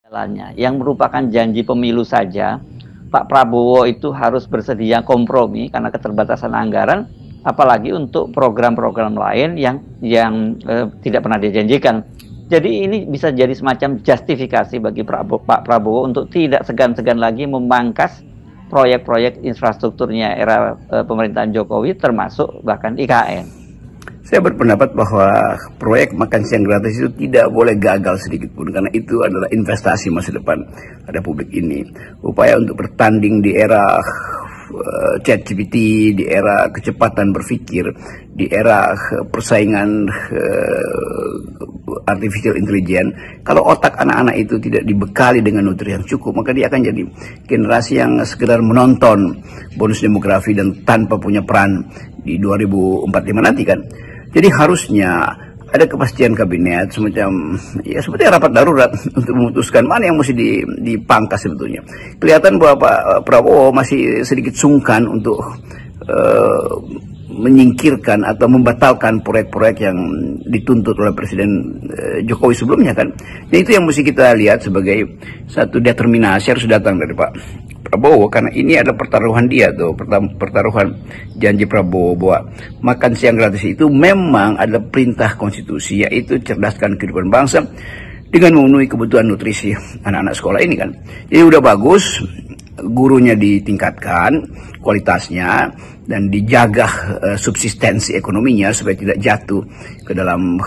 jalannya, yang merupakan janji pemilu saja, Pak Prabowo itu harus bersedia kompromi karena keterbatasan anggaran, apalagi untuk program-program lain yang tidak pernah dijanjikan. Jadi ini bisa jadi semacam justifikasi bagi Pak Prabowo untuk tidak segan-segan lagi memangkas proyek-proyek infrastrukturnya era pemerintahan Jokowi, termasuk bahkan IKN. Saya berpendapat bahwa proyek makan siang gratis itu tidak boleh gagal sedikit pun, karena itu adalah investasi masa depan Republik ini. Upaya untuk bertanding di era ChatGPT, di era kecepatan berpikir, di era persaingan artificial intelligence. Kalau otak anak-anak itu tidak dibekali dengan nutrisi yang cukup, maka dia akan jadi generasi yang sekedar menonton bonus demografi dan tanpa punya peran di 2045 nanti kan. Jadi harusnya ada kepastian kabinet semacam ya seperti rapat darurat untuk memutuskan mana yang mesti dipangkas sebetulnya. Kelihatan bahwa Pak Prabowo masih sedikit sungkan untuk menyingkirkan atau membatalkan proyek-proyek yang dituntut oleh Presiden Jokowi sebelumnya kan. Dan itu yang mesti kita lihat sebagai satu determinasi harus datang dari Pak Prabowo, karena ini adalah pertaruhan dia tuh, pertaruhan janji Prabowo bahwa makan siang gratis itu memang adalah perintah konstitusi, yaitu cerdaskan kehidupan bangsa dengan memenuhi kebutuhan nutrisi anak-anak sekolah ini kan. Jadi udah bagus, gurunya ditingkatkan kualitasnya dan dijaga subsistensi ekonominya supaya tidak jatuh ke dalam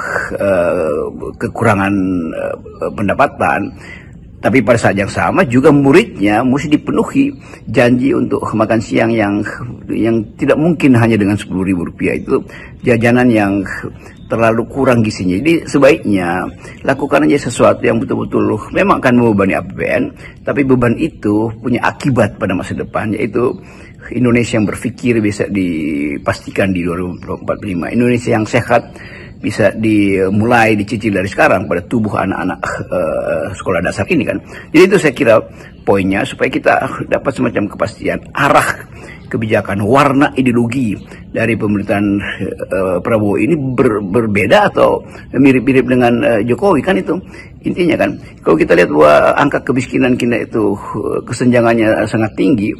kekurangan pendapatan. Tapi pada saat yang sama juga muridnya mesti dipenuhi janji untuk makan siang yang tidak mungkin hanya dengan Rp10.000. Itu jajanan yang terlalu kurang gizinya. Jadi sebaiknya lakukan aja sesuatu yang betul-betul memang akan membebani APBN, tapi beban itu punya akibat pada masa depan, yaitu Indonesia yang berpikir bisa dipastikan di 2045. Indonesia yang sehat bisa dimulai dicicil dari sekarang pada tubuh anak-anak sekolah dasar ini kan. Jadi itu saya kira poinnya, supaya kita dapat semacam kepastian arah kebijakan, warna ideologi dari pemerintahan Prabowo ini berbeda atau mirip-mirip dengan Jokowi kan, itu intinya kan. Kalau kita lihat bahwa angka kemiskinan kita itu kesenjangannya sangat tinggi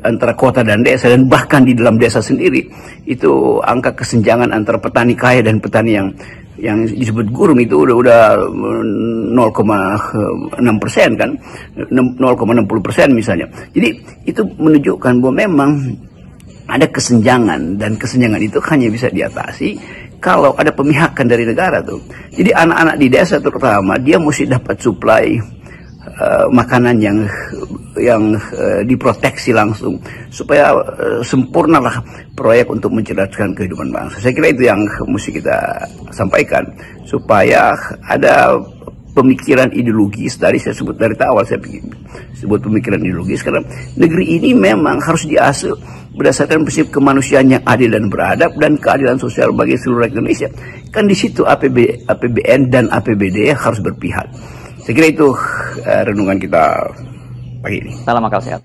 antara kota dan desa, dan bahkan di dalam desa sendiri itu angka kesenjangan antara petani kaya dan petani yang disebut gurun itu udah 0,6% kan, 0,60% misalnya. Jadi itu menunjukkan bahwa memang ada kesenjangan, dan kesenjangan itu hanya bisa diatasi kalau ada pemihakan dari negara tuh. Jadi anak-anak di desa terutama dia mesti dapat suplai makanan yang diproteksi langsung, supaya sempurnalah proyek untuk mencerdaskan kehidupan bangsa. Saya kira itu yang mesti kita sampaikan, supaya ada pemikiran ideologis. Tadi saya sebut dari awal, saya sebut pemikiran ideologis karena negeri ini memang harus diasuh berdasarkan prinsip kemanusiaan yang adil dan beradab dan keadilan sosial bagi seluruh rakyat Indonesia. Kan di situ APBN dan APBD harus berpihak. Saya kira itu renungan kita pagi ini. Salam akal sehat.